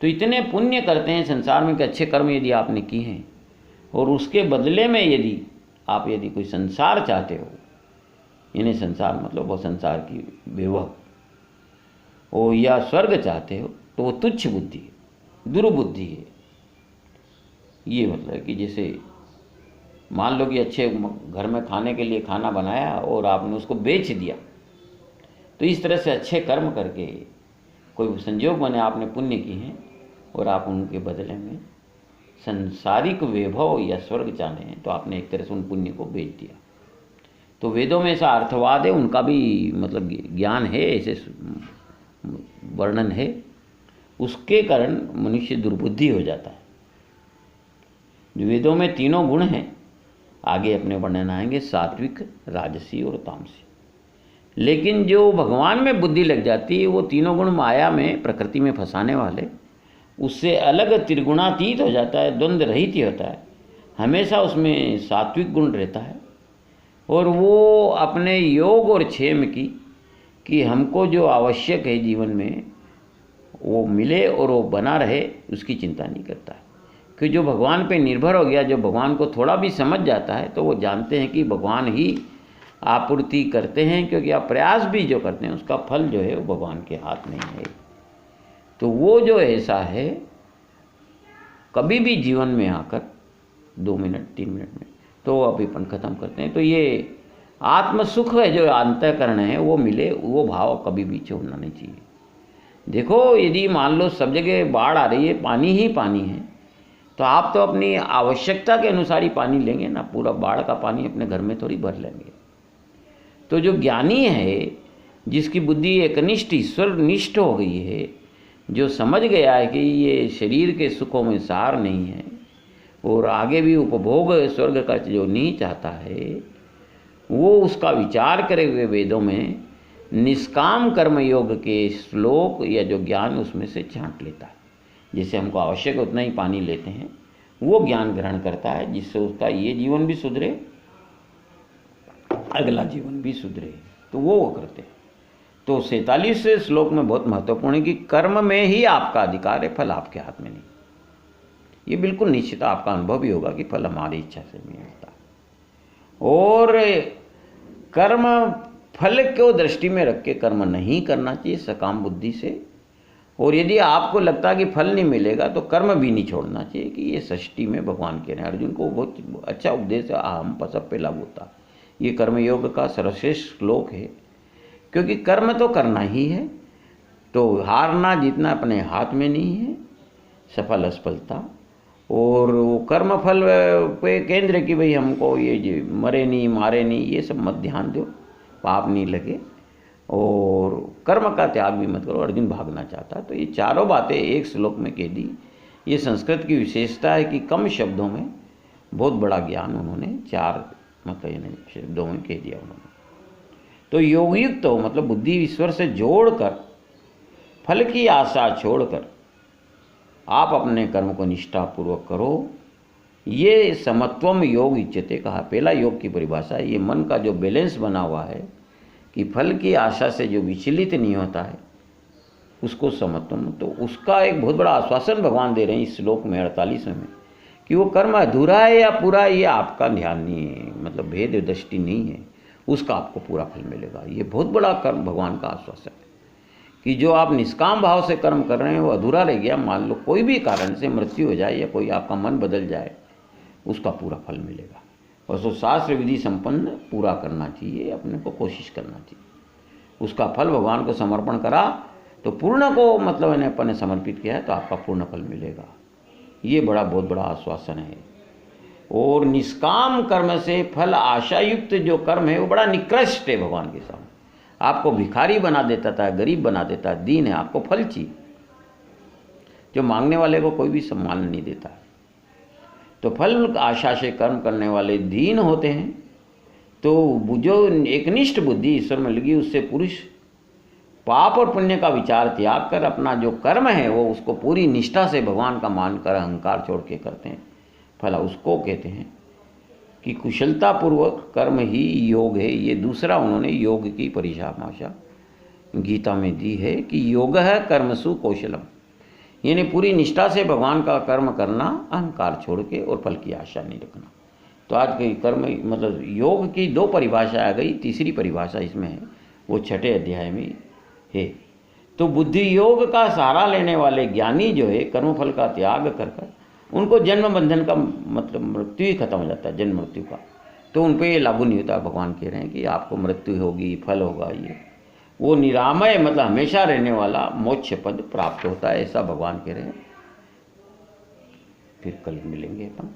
Speaker 1: तो इतने पुण्य करते हैं संसार में कि अच्छे कर्म यदि आपने किए हैं और उसके बदले में यदि आप कोई संसार चाहते हो, यानी संसार मतलब वो संसार की वैभव हो, या स्वर्ग चाहते हो, तो वो तुच्छ बुद्धि है, दुर्बुद्धि है। ये मतलब कि जैसे मान लो कि अच्छे घर में खाने के लिए खाना बनाया और आपने उसको बेच दिया, तो इस तरह से अच्छे कर्म करके कोई संजोग बने, आपने पुण्य किए हैं और आप उनके बदले में संसारिक वैभव या स्वर्ग चाहते हैं, तो आपने एक तरह से उन पुण्य को बेच दिया। तो वेदों में ऐसा अर्थवाद है, उनका भी मतलब ज्ञान है, ऐसे वर्णन है, उसके कारण मनुष्य दुर्बुद्धि हो जाता है। जो वेदों में तीनों गुण हैं, आगे अपने वर्णन आएंगे, सात्विक, राजसी और तामसी। लेकिन जो भगवान में बुद्धि लग जाती है, वो तीनों गुण माया में, प्रकृति में फंसाने वाले, उससे अलग त्रिगुणातीत हो जाता है, द्वंद्व रहित ही होता है। हमेशा उसमें सात्विक गुण रहता है और वो अपने योग और क्षेम की कि हमको जो आवश्यक है जीवन में वो मिले और वो बना रहे, उसकी चिंता नहीं करता है। कि जो भगवान पे निर्भर हो गया, जो भगवान को थोड़ा भी समझ जाता है, तो वो जानते हैं कि भगवान ही आपूर्ति करते हैं, क्योंकि आप प्रयास भी जो करते हैं उसका फल जो है वो भगवान के हाथ में है। तो वो जो ऐसा है, कभी भी जीवन में आकर 2 मिनट 3 मिनट में तो अपीपन खत्म करते हैं। तो ये आत्म सुख है जो अंतःकरण है वो मिले, वो भाव कभी भी छोड़ना नहीं चाहिए। देखो, यदि मान लो सब जगह बाढ़ आ रही है, पानी ही पानी है, तो आप तो अपनी आवश्यकता के अनुसार ही पानी लेंगे ना, पूरा बाढ़ का पानी अपने घर में थोड़ी भर लेंगे। तो जो ज्ञानी है, जिसकी बुद्धि एकनिष्ठ ईश्वर निष्ठ हो गई है, जो समझ गया है कि ये शरीर के सुखों में सार नहीं है और आगे भी उपभोग स्वर्ग का जो नहीं चाहता है, वो उसका विचार करे हुए वेदों में निष्काम कर्म योग के श्लोक या जो ज्ञान उसमें से छांट लेता है। जैसे हमको आवश्यक उतना ही पानी लेते हैं, वो ज्ञान ग्रहण करता है, जिससे उसका ये जीवन भी सुधरे, अगला जीवन भी सुधरे, तो वो करते हैं। तो 47वें श्लोक में बहुत महत्वपूर्ण है कि कर्म में ही आपका अधिकार है, फल आपके हाथ में नहीं। ये बिल्कुल निश्चित आपका अनुभव भी होगा कि फल हमारी इच्छा से नहीं मिलता। और कर्म फल को दृष्टि में रख के कर्म नहीं करना चाहिए सकाम बुद्धि से। और यदि आपको लगता है कि फल नहीं मिलेगा तो कर्म भी नहीं छोड़ना चाहिए, कि ये षष्ठी में भगवान कह रहे हैं। अर्जुन को बहुत अच्छा उपदेश हम सब पे लागू होता। ये कर्मयोग का सर्वश्रेष्ठ श्लोक है, क्योंकि कर्म तो करना ही है, तो हारना जीतना अपने हाथ में नहीं है, सफल असफलता। और वो कर्म फल पे केंद्र कि भाई हमको ये मरे नहीं मारे नहीं, ये सब मत ध्यान दो, पाप नहीं लगे, और कर्म का त्याग भी मत करो। अर्जुन भागना चाहता, तो ये चारों बातें एक श्लोक में कह दी। ये संस्कृत की विशेषता है कि कम शब्दों में बहुत बड़ा ज्ञान उन्होंने 4 शब्दों में कह दिया उन्होंने। तो योगयुक्त हो मतलब बुद्धि ईश्वर से जोड़कर, फल की आशा छोड़कर आप अपने कर्म को निष्ठापूर्वक करो। ये समत्वम योग इच्यते कहा। पहला योग की परिभाषा है, ये मन का जो बैलेंस बना हुआ है कि फल की आशा से जो विचलित नहीं होता है, उसको समत्वम। तो उसका एक बहुत बड़ा आश्वासन भगवान दे रहे हैं इस श्लोक में 48वें में, कि वो कर्म अधूरा है या पूरा, ये आपका ध्यान नहीं है, मतलब भेद दृष्टि नहीं है, उसका आपको पूरा फल मिलेगा। ये बहुत बड़ा कर्म भगवान का आश्वासन है कि जो आप निष्काम भाव से कर्म कर रहे हैं वो अधूरा रह गया, मान लो कोई भी कारण से मृत्यु हो जाए या कोई आपका मन बदल जाए, उसका पूरा फल मिलेगा। और सो शास्त्र विधि संपन्न पूरा करना चाहिए, अपने को कोशिश करना चाहिए, उसका फल भगवान को समर्पण करा तो पूर्ण को मतलब इन्हें अपने समर्पित किया है तो आपका पूर्ण फल मिलेगा। ये बहुत बड़ा आश्वासन है। और निष्काम कर्म से फल आशायुक्त जो कर्म है वो बड़ा निकृष्ट है भगवान के सामने। आपको भिखारी बना देता था, गरीब बना देता, दीन है, आपको फल चाहिए। जो मांगने वाले को कोई भी सम्मान नहीं देता। तो फल आशा से कर्म करने वाले दीन होते हैं। तो जो एकनिष्ठ बुद्धि ईश्वर में लगी, उससे पुरुष पाप और पुण्य का विचार त्याग कर अपना जो कर्म है वो उसको पूरी निष्ठा से भगवान का मानकर अहंकार छोड़ के करते हैं। फला उसको कहते हैं कि कुशलतापूर्वक कर्म ही योग है। ये दूसरा उन्होंने योग की परिभाषा गीता में दी है कि योग है कर्मसु कौशलम, यानी पूरी निष्ठा से भगवान का कर्म करना, अहंकार छोड़ के, और फल की आशा नहीं रखना। तो आज के कर्म मतलब योग की 2 परिभाषा आ गई, तीसरी परिभाषा इसमें है, वो 6ठे अध्याय में है। तो बुद्धि योग का सहारा लेने वाले ज्ञानी जो है कर्मफल का त्याग कर कर, उनको जन्म बंधन का मतलब मृत्यु ही खत्म हो जाता है, जन्म मृत्यु का, तो उन पर ये लागू नहीं होता। भगवान कह रहे हैं कि आपको मृत्यु होगी, फल होगा, ये वो निरामय मतलब हमेशा रहने वाला मोक्ष पद प्राप्त होता है, ऐसा भगवान कह रहे हैं। फिर कल मिलेंगे अपन।